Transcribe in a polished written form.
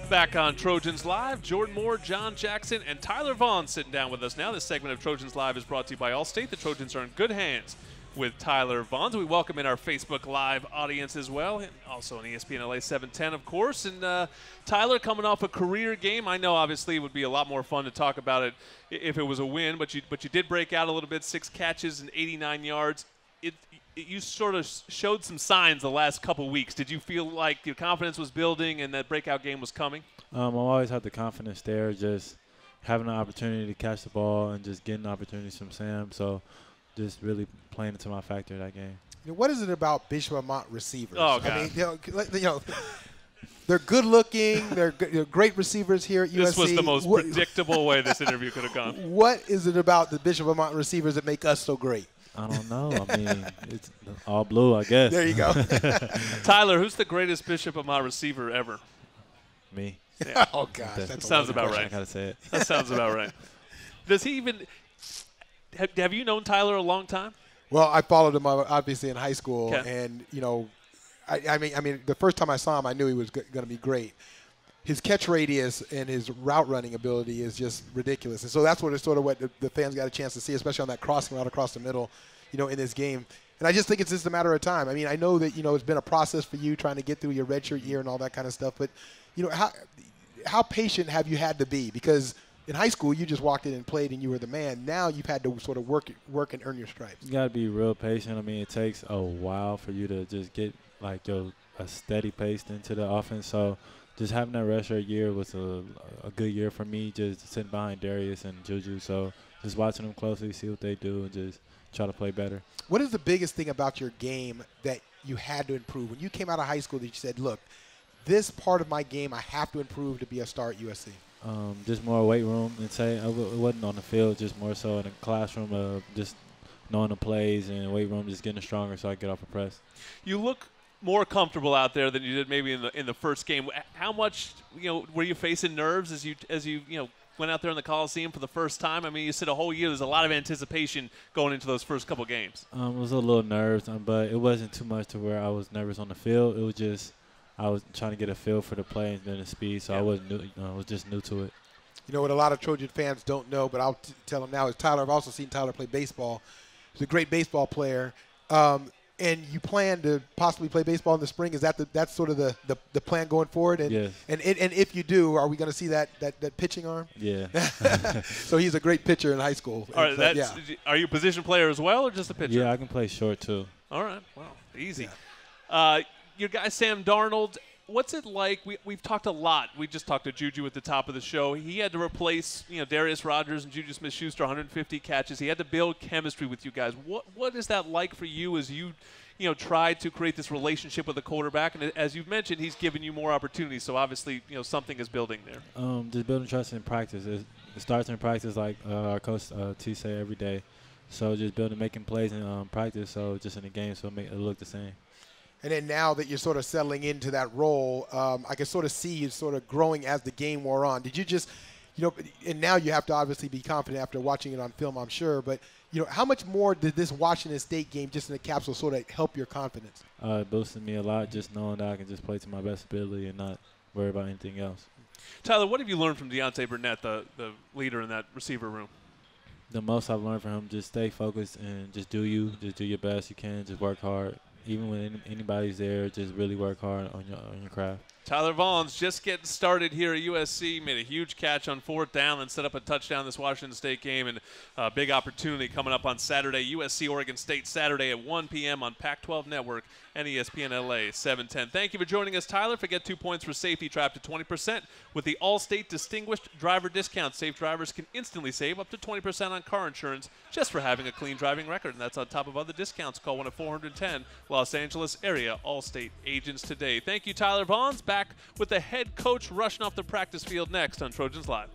Back on Trojans Live, Jordan Moore, John Jackson, and Tyler Vaughns sitting down with us now. This segment of Trojans Live is brought to you by Allstate. The Trojans are in good hands with Tyler Vaughns. We welcome in our Facebook Live audience as well, and also on ESPN LA 710, of course. And Tyler, coming off a career game, I know obviously it would be a lot more fun to talk about it if it was a win, but you did break out a little bit, 6 catches and 89 yards. You sort of showed some signs the last couple weeks. Did you feel like your confidence was building and that breakout game was coming? I always had the confidence there, just having an opportunity to catch the ball and just getting opportunities from Sam. So just really playing into my factor that game. What is it about Bishop Amat receivers? Oh, God. I mean, they're good looking. They're great receivers here at USC. This was the most predictable way this interview could have gone. What is it about the Bishop Amat receivers that make us so great? I don't know. I mean, it's all blue, I guess. There you go. Tyler, who's the greatest Bishop Amat receiver ever? Me. Yeah. Oh, gosh. That sounds about right. I got to say it. That sounds about right. Does he even – have you known Tyler a long time? Well, I followed him obviously in high school. Okay. And, I mean, the first time I saw him, I knew he was going to be great. His catch radius and his route running ability is just ridiculous. And so that's what the fans got a chance to see, especially on that crossing route across the middle, in this game. And I just think it's just a matter of time. I mean, I know that, it's been a process for you trying to get through your redshirt year and all that kind of stuff. But, how patient have you had to be? Because in high school, you just walked in and played and you were the man. Now you've had to sort of work and earn your stripes. You got to be real patient. I mean, it takes a while for you to just get, a steady pace into the offense. So just having that redshirt year was a good year for me, just sitting behind Darius and Juju. So just watching them closely, see what they do, and just try to play better. What is the biggest thing about your game that you had to improve? When you came out of high school that you said, look, this part of my game I have to improve to be a star at USC? Just more weight room. And say it wasn't on the field, just more so in the classroom of just knowing the plays and weight room, just getting stronger so I get off the press. You look more comfortable out there than you did maybe in the first game. How much were you facing nerves as you went out there in the Coliseum for the first time? I mean, you said a whole year. There's a lot of anticipation going into those first couple games. It was a little nerves, but it wasn't too much to where I was nervous on the field. It was just I was trying to get a feel for the play and then the speed, so I wasn't new. I was just new to it. What a lot of Trojan fans don't know, but I'll tell them now is Tyler. I've also seen Tyler play baseball. He's a great baseball player. And you plan to possibly play baseball in the spring? Is that's sort of the plan going forward? And, yes. And if you do, are we going to see that pitching arm? Yeah. So he's a great pitcher in high school. All right. Are you a position player as well, or just a pitcher? Yeah, I can play short too. All right. Wow. Easy. Yeah. Your guy Sam Darnold. What's it like? We've talked a lot. We just talked to Juju at the top of the show. He had to replace Darius Rogers and Juju Smith-Schuster, 150 catches. He had to build chemistry with you guys. What is that like for you as you try to create this relationship with the quarterback? And as you've mentioned, he's given you more opportunities. So obviously something is building there. Just building trust in practice. It starts in practice, like our coach T say every day. So just making plays in practice. So just in the game, so make it look the same. And then now that you're sort of settling into that role, I can sort of see you sort of growing as the game wore on. Did you just, and now you have to obviously be confident after watching it on film, I'm sure. But, how much more did this Washington State game just in the capsule sort of help your confidence? It boosted me a lot, just knowing that I can just play to my best ability and not worry about anything else. Tyler, what have you learned from Deontay Burnett, the leader in that receiver room? The most I've learned from him, just stay focused and just do your best you can, just work hard. Even when anybody's there, just really work hard on your craft. Tyler Vaughns just getting started here at USC, made a huge catch on 4th down and set up a touchdown this Washington State game, and a big opportunity coming up on Saturday. USC Oregon State Saturday at 1 p.m. on Pac-12 Network and ESPN LA 710. Thank you for joining us, Tyler. Forget 2 points for safety trap to 20% with the Allstate Distinguished Driver Discount. Safe drivers can instantly save up to 20% on car insurance just for having a clean driving record, and that's on top of other discounts. Call 1-410 Los Angeles area Allstate agents today. Thank you, Tyler Vaughns. Back with the head coach rushing off the practice field next on Trojans Live.